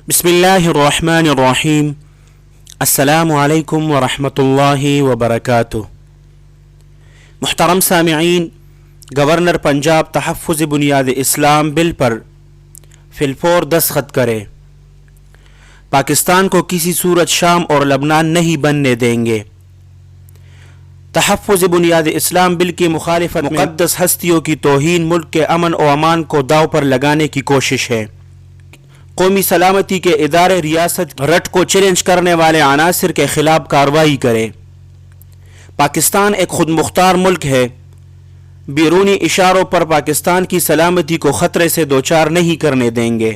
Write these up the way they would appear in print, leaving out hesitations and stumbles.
بسم اللہ الرحمن الرحیم۔ السلام علیکم ورحمۃ اللہ وبرکاتہ۔ محترم سامعین، گورنر پنجاب تحفظ بنیاد اسلام بل پر فی الفور دستخط کرے۔ پاکستان کو کسی صورت شام اور لبنان نہیں بننے دیں گے۔ تحفظ بنیاد اسلام بل کی مخالفت مقدس ہستیوں کی توہین ملک کے امن و امان کو داؤ پر لگانے کی کوشش ہے۔ قومی سلامتی کے ادارے ریاست رٹ کو چیلنج کرنے والے عناصر کے خلاف کارروائی کرے۔ پاکستان ایک خود مختار ملک ہے۔ بیرونی اشاروں پر پاکستان کی سلامتی کو خطرے سے دوچار نہیں کرنے دیں گے۔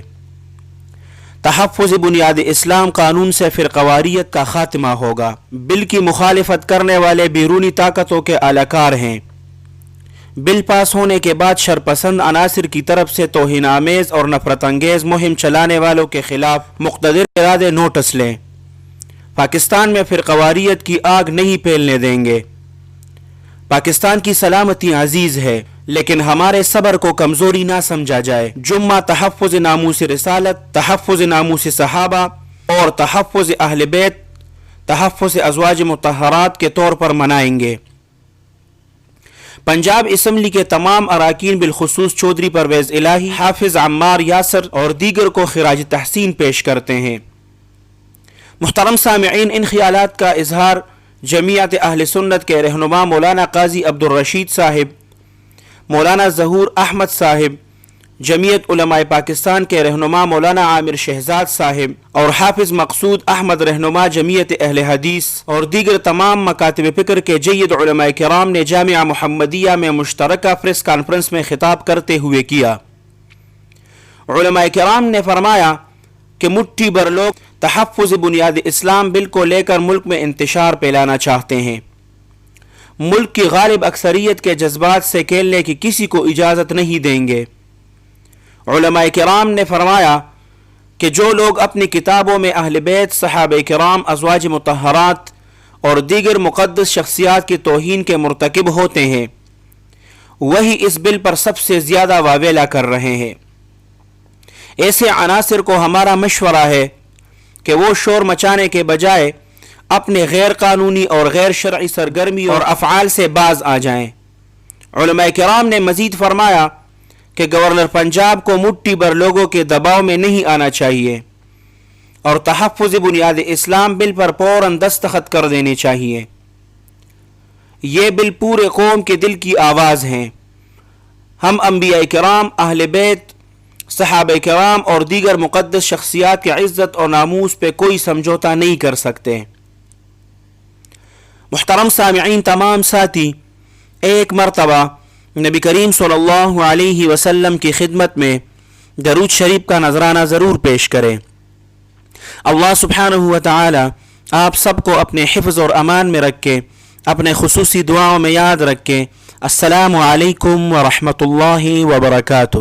تحفظ بنیاد اسلام قانون سے فرقواریت کا خاتمہ ہوگا۔ بل کی مخالفت کرنے والے بیرونی طاقتوں کے اعلی کار ہیں۔ بل پاس ہونے کے بعد شرپسند عناصر کی طرف سے توہین آمیز اور نفرت انگیز مہم چلانے والوں کے خلاف مقتدر ارادے نوٹس لیں۔ پاکستان میں فرقواریت کی آگ نہیں پھیلنے دیں گے۔ پاکستان کی سلامتی عزیز ہے، لیکن ہمارے صبر کو کمزوری نہ سمجھا جائے۔ جمعہ تحفظ ناموس رسالت، تحفظ ناموس صحابہ اور تحفظ اہل بیت، تحفظ ازواج مطہرات کے طور پر منائیں گے۔ پنجاب اسمبلی کے تمام اراکین بالخصوص چودھری پرویز الہی، حافظ عمار یاسر اور دیگر کو خراج تحسین پیش کرتے ہیں۔ محترم سامعین، ان خیالات کا اظہار جمعیت اہل سنت کے رہنما مولانا قاضی عبدالرشید صاحب، مولانا ظہور احمد صاحب، جمعیت علماء پاکستان کے رہنما مولانا عامر شہزاد صاحب اور حافظ مقصود احمد رہنما جمعیت اہل حدیث اور دیگر تمام مکاتب فکر کے جید علماء کرام نے جامعہ محمدیہ میں مشترکہ پریس کانفرنس میں خطاب کرتے ہوئے کیا۔ علماء کرام نے فرمایا کہ مٹھی بھر لوگ تحفظ بنیاد اسلام بل کو لے کر ملک میں انتشار پھیلانا چاہتے ہیں۔ ملک کی غالب اکثریت کے جذبات سے کھیلنے کی کسی کو اجازت نہیں دیں گے۔ علماء کرام نے فرمایا کہ جو لوگ اپنی کتابوں میں اہل بیت، صحابہ کرام، ازواج مطہرات اور دیگر مقدس شخصیات کی توہین کے مرتکب ہوتے ہیں، وہی اس بل پر سب سے زیادہ واویلا کر رہے ہیں۔ ایسے عناصر کو ہمارا مشورہ ہے کہ وہ شور مچانے کے بجائے اپنے غیر قانونی اور غیر شرعی سرگرمی اور افعال سے باز آ جائیں۔ علماء کرام نے مزید فرمایا کہ گورنر پنجاب کو مٹھی بھر لوگوں کے دباؤ میں نہیں آنا چاہیے اور تحفظ بنیاد اسلام بل پر فوراً دستخط کر دینے چاہیے۔ یہ بل پورے قوم کے دل کی آواز ہیں۔ ہم انبیاء کرام، اہل بیت، صحابہ کرام اور دیگر مقدس شخصیات کی عزت اور ناموس پہ کوئی سمجھوتا نہیں کر سکتے۔ محترم سامعین، تمام ساتھی ایک مرتبہ نبی کریم صلی اللہ علیہ وسلم کی خدمت میں درود شریف کا نذرانہ ضرور پیش کریں۔ اللہ سبحانہ و تعالی آپ سب کو اپنے حفظ اور امان میں رکھے، اپنے خصوصی دعاؤں میں یاد رکھیں۔ السلام علیکم ورحمۃ اللہ وبرکاتہ۔